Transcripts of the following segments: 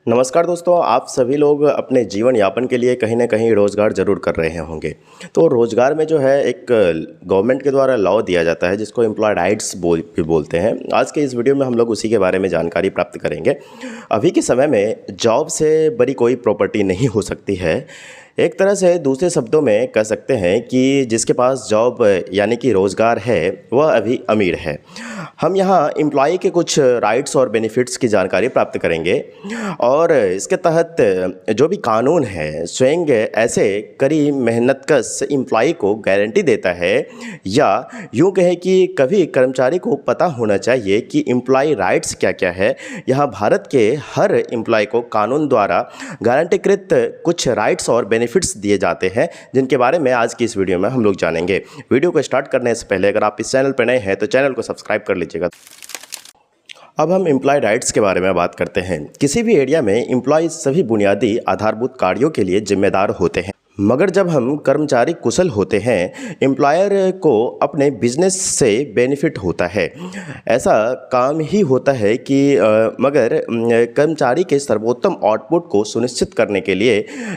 नमस्कार दोस्तों, आप सभी लोग अपने जीवन यापन के लिए कहीं न कहीं रोज़गार ज़रूर कर रहे होंगे। तो रोज़गार में जो है एक गवर्नमेंट के द्वारा लॉ दिया जाता है जिसको एम्प्लॉय राइट्स भी बोलते हैं। आज के इस वीडियो में हम लोग उसी के बारे में जानकारी प्राप्त करेंगे। अभी के समय में जॉब से बड़ी कोई प्रॉपर्टी नहीं हो सकती है। एक तरह से दूसरे शब्दों में कह सकते हैं कि जिसके पास जॉब यानी कि रोज़गार है वह अभी अमीर है। हम यहाँ एम्प्लॉय के कुछ राइट्स और बेनिफिट्स की जानकारी प्राप्त करेंगे और इसके तहत जो भी कानून है स्वयं ऐसे कड़ी मेहनतकश एम्प्लॉय को गारंटी देता है, या यूँ कहें कि कभी कर्मचारी को पता होना चाहिए कि एम्प्लॉय राइट्स क्या क्या है। यहाँ भारत के हर एम्प्लॉय को कानून द्वारा गारंटीकृत कुछ राइट्स और बेनिफिट्स दिए जाते हैं, जिनके बारे में आज की इस वीडियो में हम लोग जानेंगे। वीडियो को स्टार्ट करने से पहले अगर आप इस चैनल पर नए हैं तो चैनल को सब्सक्राइब कर लीजिएगा। अब हम एम्प्लॉय राइट्स के बारे में बात करते हैं। किसी भी एरिया में एम्प्लॉय सभी बुनियादी आधारभूत कार्यों के लिए जिम्मेदार होते हैं, मगर जब हम कर्मचारी कुशल होते हैं एम्प्लॉयर को अपने बिजनेस से बेनिफिट होता है। ऐसा काम ही होता है कि मगर कर्मचारी के सर्वोत्तम आउटपुट को सुनिश्चित करने के लिए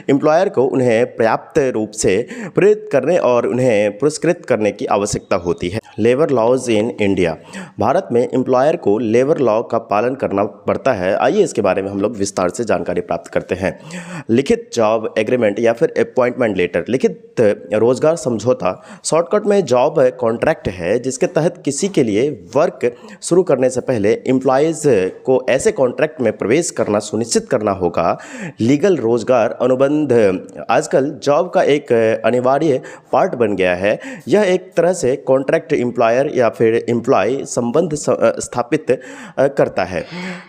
एम्प्लॉयर को उन्हें पर्याप्त रूप से प्रेरित करने और उन्हें पुरस्कृत करने की आवश्यकता होती है। Labour laws in India. Bharat में एम्प्लॉयर को लेबर लॉ का पालन करना पड़ता है। आइए इसके बारे में हम लोग विस्तार से जानकारी प्राप्त करते हैं। लिखित जॉब एग्रीमेंट या फिर अपॉइंटमेंट लेटर, लिखित रोजगार समझौता, शॉर्टकट में जॉब कॉन्ट्रैक्ट है जिसके तहत किसी के लिए वर्क शुरू करने से पहले एम्प्लॉयज़ को ऐसे कॉन्ट्रैक्ट में प्रवेश करना सुनिश्चित करना होगा। लीगल रोजगार अनुबंध आजकल जॉब का एक अनिवार्य पार्ट बन गया है। यह एक तरह से कॉन्ट्रैक्ट एम्प्लॉयर या फिर एम्प्लॉय संबंध स्थापित करता है।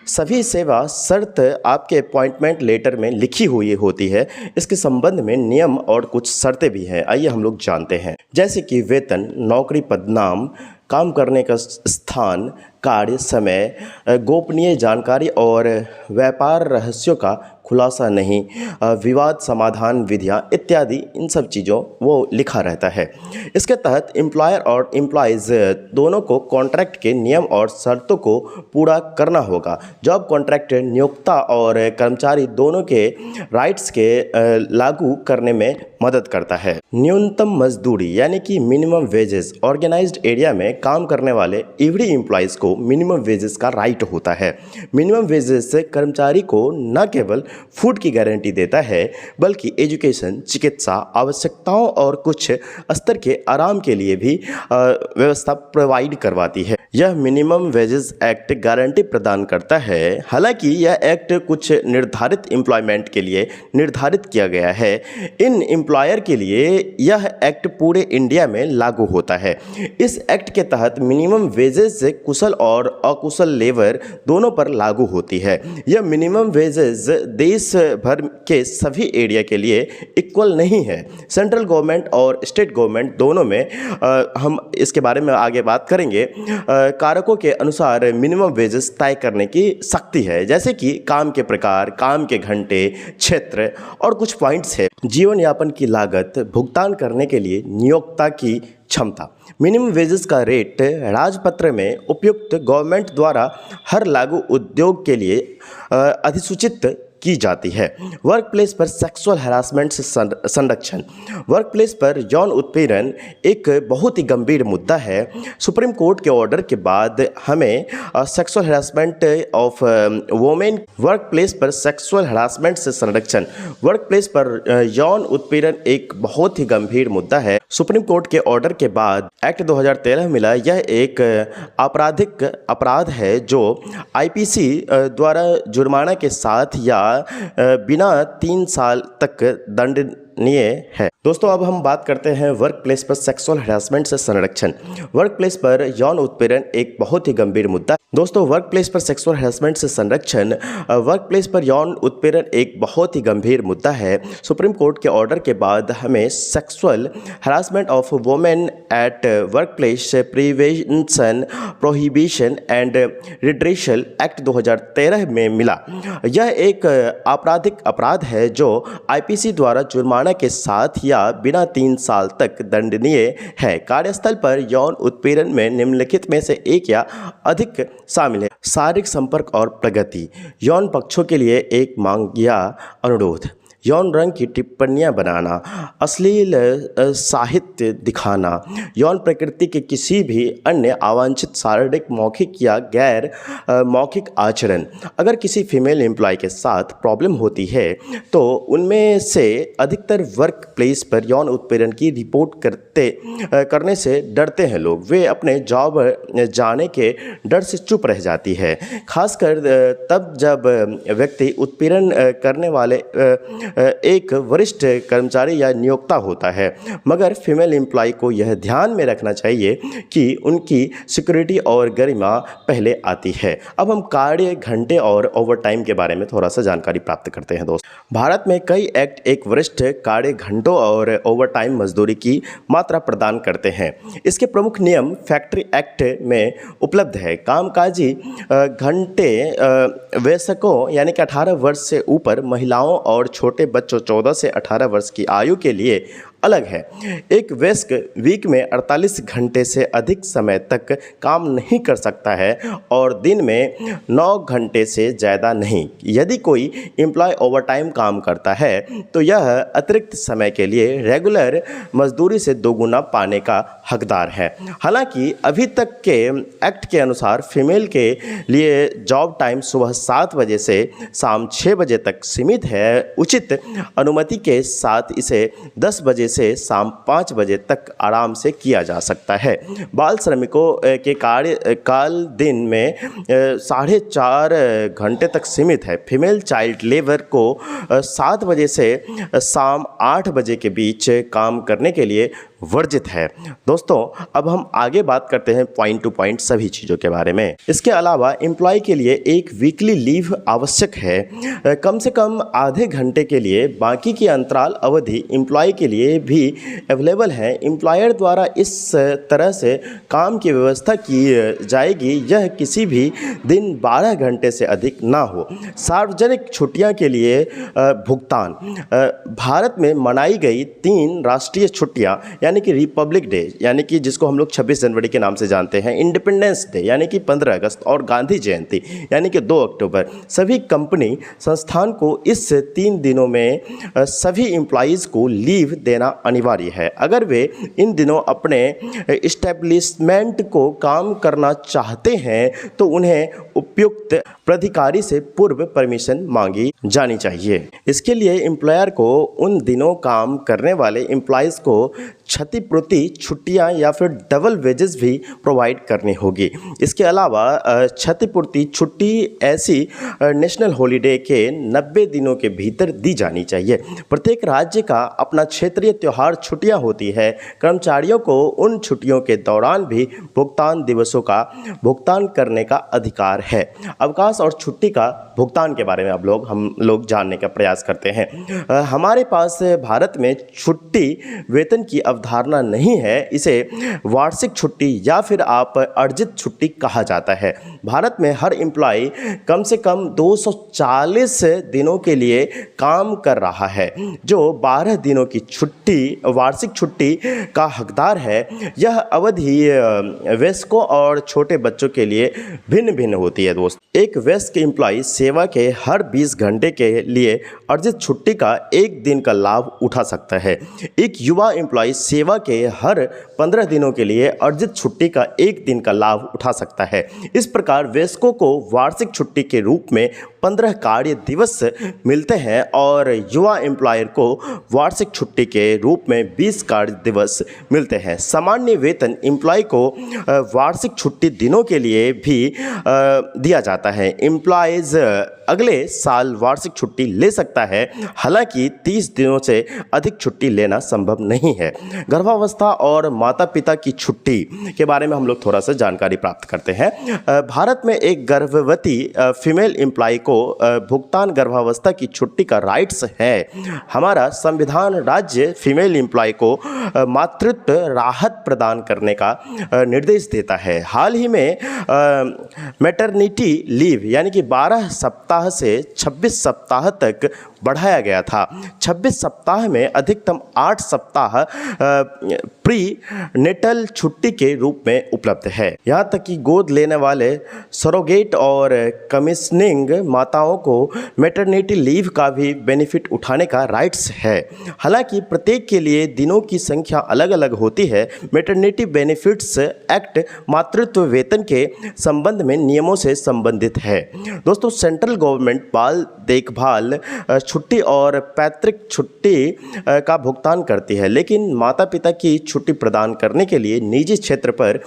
सभी सेवा शर्त आपके अपॉइंटमेंट लेटर में लिखी हुई होती है। इसके संबंध में नियम और कुछ शर्तें भी हैं, आइए हम लोग जानते हैं। जैसे कि वेतन, नौकरी पदनाम, काम करने का स्थान, कार्य समय, गोपनीय जानकारी और व्यापार रहस्यों का खुलासा नहीं, विवाद समाधान विधियाँ इत्यादि, इन सब चीज़ों वो लिखा रहता है। इसके तहत एम्प्लॉयर और एम्प्लॉयज़ दोनों को कॉन्ट्रैक्ट के नियम और शर्तों को पूरा करना होगा। जॉब कॉन्ट्रैक्ट नियोक्ता और कर्मचारी दोनों के राइट्स के लागू करने में मदद करता है। न्यूनतम मजदूरी यानी कि मिनिमम वेजेस। ऑर्गेनाइज्ड एरिया में काम करने वाले एवरी एम्प्लॉयज़ को मिनिमम वेजेस का राइट होता है। मिनिमम वेजेस से कर्मचारी को न केवल फूड की गारंटी देता है बल्कि एजुकेशन, चिकित्सा आवश्यकताओं और कुछ स्तर के आराम के लिए भी व्यवस्था प्रोवाइड करवाती है। यह मिनिमम वेजेस एक्ट गारंटी प्रदान करता है। हालांकि यह एक्ट कुछ निर्धारित एम्प्लॉयमेंट के लिए निर्धारित किया गया है। इन एम्प्लॉयर के लिए यह एक्ट पूरे इंडिया में लागू होता है। इस एक्ट के तहत मिनिमम वेजेस से कुशल और अकुशल लेबर दोनों पर लागू होती है। यह मिनिमम वेजेस देश भर के सभी एरिया के लिए इक्वल नहीं है। सेंट्रल गवर्नमेंट और स्टेट गवर्नमेंट दोनों में हम इसके बारे में आगे बात करेंगे। कारकों के अनुसार मिनिमम वेजेस तय करने की शक्ति है, जैसे कि काम के प्रकार, काम के घंटे, क्षेत्र और कुछ पॉइंट्स है। जीवन यापन की लागत, भुगतान करने के लिए नियोक्ता की क्षमता। मिनिमम वेजेस का रेट राजपत्र में उपयुक्त गवर्नमेंट द्वारा हर लागू उद्योग के लिए अधिसूचित की जाती है। वर्क प्लेस पर सेक्सुअल हरासमेंट से संरक्षण। वर्क प्लेस पर यौन उत्पीड़न एक बहुत ही गंभीर मुद्दा है। सुप्रीम कोर्ट के ऑर्डर के बाद हमें sexual harassment of women, work place पर सेक्सुअल हरासमेंट से संरक्षण, वर्क प्लेस पर यौन उत्पीड़न एक बहुत ही गंभीर मुद्दा है। सुप्रीम कोर्ट के ऑर्डर के बाद एक्ट 2013 मिला। यह एक आपराधिक अपराध है जो आईपीसी द्वारा जुर्माना के साथ या बिना 3 साल तक दंडनीय है। दोस्तों अब हम बात करते हैं वर्क प्लेस पर सेक्सुअल हरासमेंट से संरक्षण। वर्क प्लेस पर यौन उत्पीड़न एक बहुत ही गंभीर मुद्दा। दोस्तों वर्क प्लेस पर सेक्सुअल हरासमेंट से संरक्षण, वर्क प्लेस पर यौन उत्पीड़न एक बहुत ही गंभीर मुद्दा है। सुप्रीम कोर्ट के ऑर्डर के बाद हमें sexual harassment of women at work place prevention, prohibition and redressal act 2013 में मिला। यह एक आपराधिक अपराध है जो आईपीसी द्वारा जुर्माना जुर्माना के साथ या बिना 3 साल तक दंडनीय है। कार्यस्थल पर यौन उत्पीड़न में निम्नलिखित में से एक या अधिक शामिल है। शारीरिक संपर्क और प्रगति, यौन पक्षों के लिए एक मांग या अनुरोध, यौन रंग की टिप्पणियां बनाना, अश्लील साहित्य दिखाना, यौन प्रकृति के किसी भी अन्य अवांछित शारीरिक मौखिक या गैर मौखिक आचरण। अगर किसी फीमेल एम्प्लॉय के साथ प्रॉब्लम होती है तो उनमें से अधिकतर वर्क प्लेस पर यौन उत्पीड़न की रिपोर्ट करने से डरते हैं लोग। वे अपने जॉब जाने के डर से चुप रह जाती है, खासकर तब जब व्यक्ति उत्पीड़न करने वाले एक वरिष्ठ कर्मचारी या नियोक्ता होता है। मगर फीमेल एम्प्लॉय को यह ध्यान में रखना चाहिए कि उनकी सिक्योरिटी और गरिमा पहले आती है। अब हम कार्य घंटे और ओवरटाइम के बारे में थोड़ा सा जानकारी प्राप्त करते हैं दोस्त। भारत में कई एक्ट एक वरिष्ठ कार्य घंटों और ओवरटाइम मजदूरी की मात्रा प्रदान करते हैं। इसके प्रमुख नियम फैक्ट्री एक्ट में उपलब्ध है। कामकाजी घंटे वयस्कों यानी कि 18 वर्ष से ऊपर, महिलाओं और छोटे बच्चों 14 से 18 वर्ष की आयु के लिए अलग है। एक वयस्क वीक में 48 घंटे से अधिक समय तक काम नहीं कर सकता है और दिन में 9 घंटे से ज़्यादा नहीं। यदि कोई एम्प्लॉय ओवरटाइम काम करता है तो यह अतिरिक्त समय के लिए रेगुलर मजदूरी से दोगुना पाने का हकदार है। हालांकि अभी तक के एक्ट के अनुसार फीमेल के लिए जॉब टाइम सुबह 7 बजे से शाम 6 बजे तक सीमित है। उचित अनुमति के साथ इसे 10 बजे से शाम 5 बजे तक आराम से किया जा सकता है। बाल श्रमिकों के कार्यकाल दिन में 4.5 घंटे तक सीमित है। फीमेल चाइल्ड लेबर को 7 बजे से शाम 8 बजे के बीच काम करने के लिए वर्जित है। दोस्तों, अब हम आगे बात करते हैं पॉइंट टू पॉइंट सभी चीज़ों के बारे में। इसके अलावा एम्प्लॉय के लिए एक वीकली लीव आवश्यक है, कम से कम आधे घंटे के लिए। बाकी की अंतराल अवधि एम्प्लॉय के लिए भी अवेलेबल है। एम्प्लॉयर द्वारा इस तरह से काम की व्यवस्था की जाएगी यह किसी भी दिन 12 घंटे से अधिक ना हो। सार्वजनिक छुट्टियां के लिए भुगतान, भारत में मनाई गई 3 राष्ट्रीय छुट्टियां यानी कि रिपब्लिक डे यानी कि जिसको हम लोग 26 जनवरी के नाम से जानते हैं, इंडिपेंडेंस डे यानी कि 15 अगस्त और गांधी जयंती यानी कि 2 अक्टूबर, सभी कंपनी संस्थान को इस 3 दिनों में सभी एम्प्लॉइज़ को लीव देना अनिवार्य है। अगर वे इन दिनों अपने इस्टेब्लिशमेंट को काम करना चाहते हैं तो उन्हें उपयुक्त प्राधिकारी से पूर्व परमिशन मांगी जानी चाहिए। इसके लिए एम्प्लॉयर को उन दिनों काम करने वाले एम्प्लॉइज़ को क्षतिपूर्ति छुट्टियां या फिर डबल वेजेस भी प्रोवाइड करनी होगी। इसके अलावा क्षतिपूर्ति छुट्टी ऐसी नेशनल हॉलिडे के 90 दिनों के भीतर दी जानी चाहिए। प्रत्येक राज्य का अपना क्षेत्रीय त्यौहार छुट्टियां होती है। कर्मचारियों को उन छुट्टियों के दौरान भी भुगतान दिवसों का भुगतान करने का अधिकार है। अवकाश और छुट्टी का भुगतान के बारे में अब हम लोग जानने का प्रयास करते हैं। हमारे पास भारत में छुट्टी वेतन की अवधारणा नहीं है। इसे वार्षिक छुट्टी या फिर आप अर्जित छुट्टी कहा जाता है। भारत में हर एम्प्लॉय कम से कम 240 दिनों के लिए काम कर रहा है जो 12 दिनों की छुट्टी वार्षिक छुट्टी का हकदार है। यह अवधि वयस्कों और छोटे बच्चों के लिए भिन्न भिन्न होती है। दोस्त, एक वयस्क एम्प्लॉय सेवा के हर 20 घंटे के लिए अर्जित छुट्टी का 1 दिन का लाभ उठा सकता है। एक युवा एम्प्लॉय सेवा के हर 15 दिनों के लिए अर्जित छुट्टी का 1 दिन का लाभ उठा सकता है। इस प्रकार वयस्कों को वार्षिक छुट्टी के रूप में 15 कार्य दिवस मिलते हैं और युवा एम्प्लॉयर को वार्षिक छुट्टी के रूप में 20 कार्य दिवस मिलते हैं। सामान्य वेतन एम्प्लॉय को वार्षिक छुट्टी दिनों के लिए भी दिया जाता है। एम्प्लॉयज़ अगले साल वार्षिक छुट्टी ले सकता है, हालांकि 30 दिनों से अधिक छुट्टी लेना संभव नहीं है। गर्भावस्था और माता पिता की छुट्टी के बारे में हम लोग थोड़ा सा जानकारी प्राप्त करते हैं। भारत में एक गर्भवती फीमेल एम्प्लॉय को भुगतान गर्भावस्था की छुट्टी का राइट्स है। हमारा संविधान राज्य फीमेल एम्प्लॉय को मातृत्व राहत प्रदान करने का निर्देश देता है। हाल ही में मैटरनिटी लीव यानी कि 12 सप्ताह से 26 सप्ताह तक बढ़ाया गया था। 26 सप्ताह में अधिकतम 8 सप्ताह प्री नेटल छुट्टी के रूप में उपलब्ध है। यहाँ तक कि गोद लेने वाले सरोगेट और कमीशनिंग माताओं को मैटरनिटी लीव का भी बेनिफिट उठाने का राइट्स है। हालांकि प्रत्येक के लिए दिनों की संख्या अलग अलग होती है। मैटरनिटी बेनिफिट्स एक्ट मातृत्व वेतन के संबंध में नियमों से संबंधित है। दोस्तों, सेंट्रल गवर्नमेंट बाल देखभाल छुट्टी और पैतृक छुट्टी का भुगतान करती है, लेकिन माता पिता की छुट्टी प्रदान करने के लिए निजी क्षेत्र पर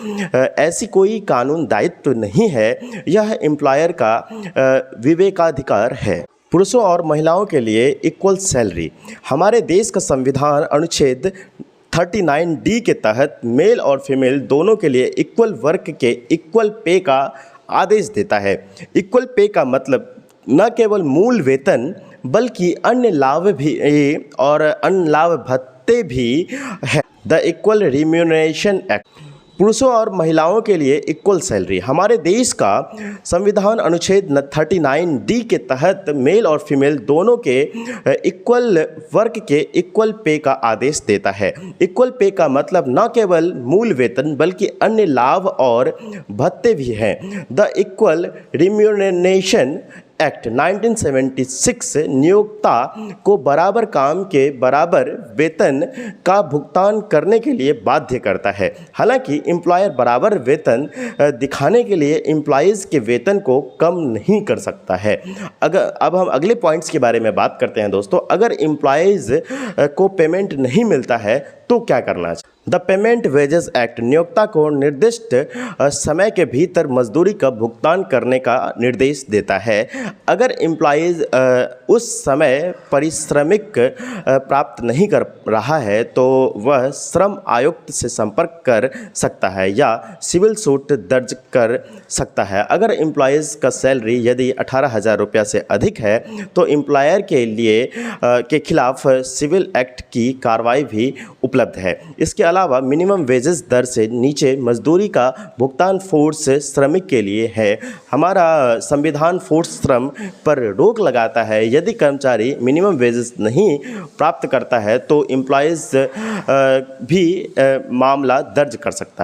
ऐसी कोई कानून दायित्व नहीं है। यह एम्प्लॉयर का विवेकाधिकार है। पुरुषों और महिलाओं के लिए इक्वल सैलरी। हमारे देश का संविधान अनुच्छेद 39D के तहत मेल और फीमेल दोनों के लिए इक्वल वर्क के इक्वल पे का आदेश देता है। इक्वल पे का मतलब न केवल मूल वेतन बल्कि अन्य लाभ भी और अन्य लाभ भत्ते भी है। The equal remuneration act. पुरुषों और महिलाओं के लिए इक्वल सैलरी। हमारे देश का संविधान अनुच्छेद 39D के तहत मेल और फीमेल दोनों के इक्वल वर्क के इक्वल पे का आदेश देता है। इक्वल पे का मतलब न केवल मूल वेतन बल्कि अन्य लाभ और भत्ते भी हैं। द इक्वल रिम्यूनरेशन एक्ट 1976 नियोक्ता को बराबर काम के बराबर वेतन का भुगतान करने के लिए बाध्य करता है। हालांकि एम्प्लॉयर बराबर वेतन दिखाने के लिए एम्प्लॉयज़ के वेतन को कम नहीं कर सकता है। अब हम अगले पॉइंट्स के बारे में बात करते हैं। दोस्तों, अगर एम्प्लॉयज़ को पेमेंट नहीं मिलता है तो क्या करना चाहिए? द पेमेंट वेजेस एक्ट नियोक्ता को निर्दिष्ट समय के भीतर मजदूरी का भुगतान करने का निर्देश देता है। अगर एम्प्लॉयज़ उस समय पारिश्रमिक प्राप्त नहीं कर रहा है तो वह श्रम आयुक्त से संपर्क कर सकता है या सिविल सूट दर्ज कर सकता है। अगर एम्प्लॉयज़ का सैलरी यदि 18,000 रुपया से अधिक है तो एम्प्लॉयर के खिलाफ सिविल एक्ट की कार्रवाई भी उपलब्ध है। इसके अलावा मिनिमम वेजेस दर से नीचे मजदूरी का भुगतान फोर्स श्रमिक के लिए है। हमारा संविधान फोर्स श्रम पर रोक लगाता है। यदि कर्मचारी मिनिमम वेजेस नहीं प्राप्त करता है तो एम्प्लॉयज़ भी मामला दर्ज कर सकता है।